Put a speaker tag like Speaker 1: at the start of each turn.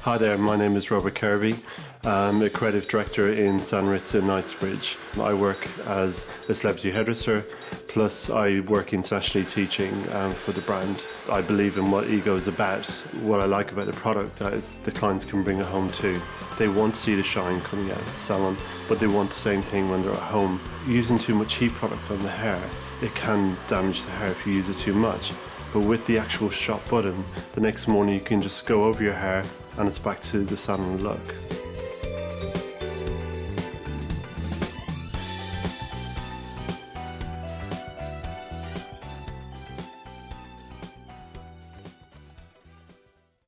Speaker 1: Hi there, my name is Robert Kirby. I'm a creative director in Sanrizz in Knightsbridge. I work as a celebrity hairdresser, plus I work internationally teaching for the brand. I believe in what Ego is about. What I like about the product is the clients can bring it home too. They want to see the shine coming out of the salon, but they want the same thing when they're at home. Using too much heat product on the hair, it can damage the hair if you use it too much. But with the actual shop button, the next morning you can just go over your hair and it's back to the salon look.